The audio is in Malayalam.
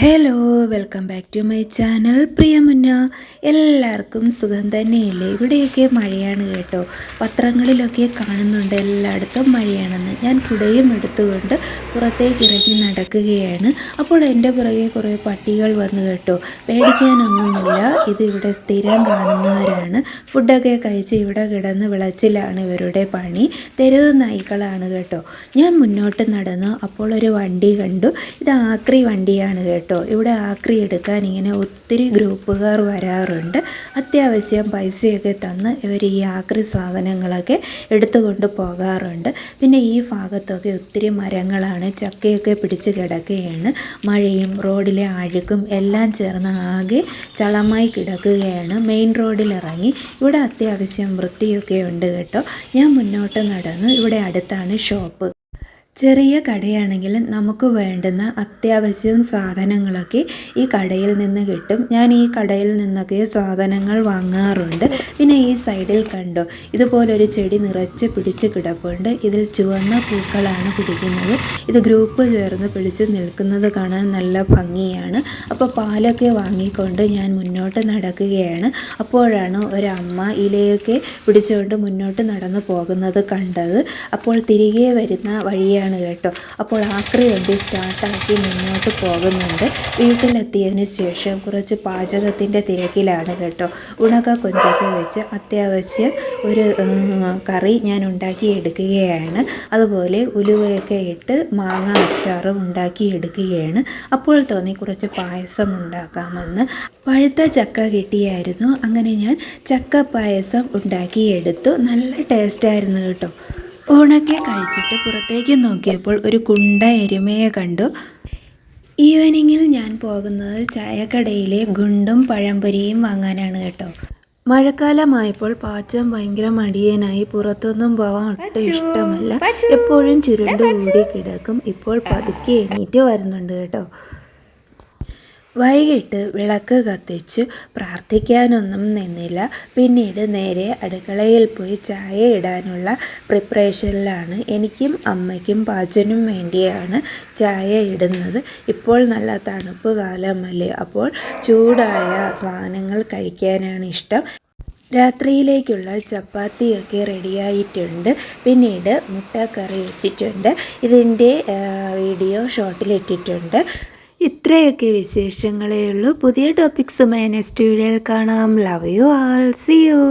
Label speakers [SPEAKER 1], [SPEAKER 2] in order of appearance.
[SPEAKER 1] Hello, welcome back to my channel. പ്രിയമുന്ന എല്ലാവർക്കും സുഖം തന്നെയല്ലേ? ഇവിടെയൊക്കെ മഴയാണ് കേട്ടോ. പത്രങ്ങളിലൊക്കെ കാണുന്നുണ്ട് എല്ലായിടത്തും മഴയാണെന്ന്. ഞാൻ കുടയും എടുത്തുകൊണ്ട് പുറത്തേക്ക് ഇറങ്ങി നടക്കുകയാണ്. അപ്പോൾ എൻ്റെ പുറകെ കുറേ പട്ടികൾ വന്നു കേട്ടോ. പേടിക്കാനൊന്നുമില്ല, ഇതിവിടെ സ്ഥിരം കാണുന്നവരാണ്. ഫുഡൊക്കെ കഴിച്ച് ഇവിടെ കിടന്ന് വിളച്ചിലാണ് ഇവരുടെ പണി. തെരുവ് നായ്ക്കളാണ് കേട്ടോ. ഞാൻ മുന്നോട്ട് നടന്നു. അപ്പോൾ ഒരു വണ്ടി കണ്ടു. ഇത് ആക്രി വണ്ടിയാണ് കേട്ടോ. ഇവിടെ ആക്രി എടുക്കാൻ ഇങ്ങനെ ഒത്തിരി ഗ്രൂപ്പുകാർ വരാറുണ്ട്. അത്യാവശ്യം പൈസയൊക്കെ തന്ന് ഇവർ ഈ ആക്രി സാധനങ്ങളൊക്കെ എടുത്തുകൊണ്ട് പോകാറുണ്ട്. പിന്നെ ഈ ഭാഗത്തൊക്കെ ഒത്തിരി മരങ്ങളാണ്, ചക്കയൊക്കെ പിടിച്ച് കിടക്കുകയാണ്. മഴയും റോഡിലെ അഴുക്കും എല്ലാം ചേർന്ന് ആകെ ചളമായി കിടക്കുകയാണ്. മെയിൻ റോഡിലിറങ്ങി ഇവിടെ അത്യാവശ്യം വൃത്തിയൊക്കെ ഉണ്ട് കേട്ടോ. ഞാൻ മുന്നോട്ട് നടന്നു. ഇവിടെ അടുത്താണ് ഷോപ്പ്. ചെറിയ കടയാണെങ്കിലും നമുക്ക് വേണ്ടുന്ന അത്യാവശ്യം സാധനങ്ങളൊക്കെ ഈ കടയിൽ നിന്ന് കിട്ടും. ഞാൻ ഈ കടയിൽ നിന്നൊക്കെ സാധനങ്ങൾ വാങ്ങാറുണ്ട്. പിന്നെ ഈ സൈഡിൽ കണ്ടോ, ഇതുപോലൊരു ചെടി നിറച്ച് പിടിച്ച് കിടപ്പുണ്ട്. ഇതിൽ ചുവന്ന പൂക്കളാണ് പിടിക്കുന്നത്. ഇത് ഗ്രൂപ്പ് ചേർന്ന് പിടിച്ച് നിൽക്കുന്നത് കാണാൻ നല്ല ഭംഗിയാണ്. അപ്പോൾ പാലൊക്കെ വാങ്ങിക്കൊണ്ട് ഞാൻ മുന്നോട്ട് നടക്കുകയാണ്. അപ്പോഴാണ് ഒരമ്മ ഇലയൊക്കെ പിടിച്ചുകൊണ്ട് മുന്നോട്ട് നടന്നു പോകുന്നത് കണ്ടത്. അപ്പോൾ തിരികെ വരുന്ന വഴിയാണ് കേട്ടോ. അപ്പോൾ ആക്രി വണ്ടി സ്റ്റാർട്ടാക്കി മുന്നോട്ട് പോകുന്നുണ്ട്. വീട്ടിലെത്തിയതിന് ശേഷം കുറച്ച് പാചകത്തിൻ്റെ തിരക്കിലാണ് കേട്ടോ. ഉണക്ക കൊഞ്ചൊക്കെ വെച്ച് അത്യാവശ്യം ഒരു കറി ഞാൻ ഉണ്ടാക്കി എടുക്കുകയാണ്. അതുപോലെ ഉലുവയൊക്കെ ഇട്ട് മാങ്ങ അച്ചാറും ഉണ്ടാക്കി എടുക്കുകയാണ്. അപ്പോൾ തോന്നി കുറച്ച് പായസം ഉണ്ടാക്കാമെന്ന്. പഴുത്ത ചക്ക കിട്ടിയായിരുന്നു. അങ്ങനെ ഞാൻ ചക്ക പായസം ഉണ്ടാക്കിയെടുത്തു. നല്ല ടേസ്റ്റായിരുന്നു കേട്ടോ. ഊണൊക്കെ കഴിച്ചിട്ട് പുറത്തേക്ക് നോക്കിയപ്പോൾ ഒരു കുണ്ട എരുമയെ കണ്ടു. ഈവനിങ്ങിൽ ഞാൻ പോകുന്നത് ചായക്കടയിലെ ഗുണ്ടും പഴംപൊരിയും വാങ്ങാനാണ് കേട്ടോ. മഴക്കാലമായപ്പോൾ പാച്ചം ഭയങ്കര മടിയനായി. പുറത്തൊന്നും പോകാൻ ഒട്ടും ഇഷ്ടമല്ല. എപ്പോഴും ചുരുണ്ട് കൂടി കിടക്കും. ഇപ്പോൾ പതുക്കെ എണീറ്റ് വരുന്നുണ്ട് കേട്ടോ. വൈകിട്ട് വിളക്ക് കത്തിച്ചു. പ്രാർത്ഥിക്കാനൊന്നും നിന്നില്ല. പിന്നീട് നേരെ അടുക്കളയിൽ പോയി ചായ ഇടാനുള്ള പ്രിപ്പറേഷനിലാണ്. എനിക്കും അമ്മയ്ക്കും പാച്ചനും വേണ്ടിയാണ് ചായ ഇടുന്നത്. ഇപ്പോൾ നല്ല തണുപ്പ് കാലമല്ലേ, അപ്പോൾ ചൂടായ സാധനങ്ങൾ കഴിക്കാനാണ് ഇഷ്ടം. രാത്രിയിലേക്കുള്ള ചപ്പാത്തിയൊക്കെ റെഡിയായിട്ടുണ്ട്. പിന്നീട് മുട്ടക്കറി വെച്ചിട്ടുണ്ട്. ഇതിൻ്റെ വീഡിയോ ഷോർട്ടിലിട്ടിട്ടുണ്ട്. ഇത്രയൊക്കെ വിശേഷങ്ങളേ ഉള്ളൂ. പുതിയ ടോപ്പിക്സുമായി നെക്സ്റ്റ് വീഡിയോയിൽ കാണാം. Love you all. See U.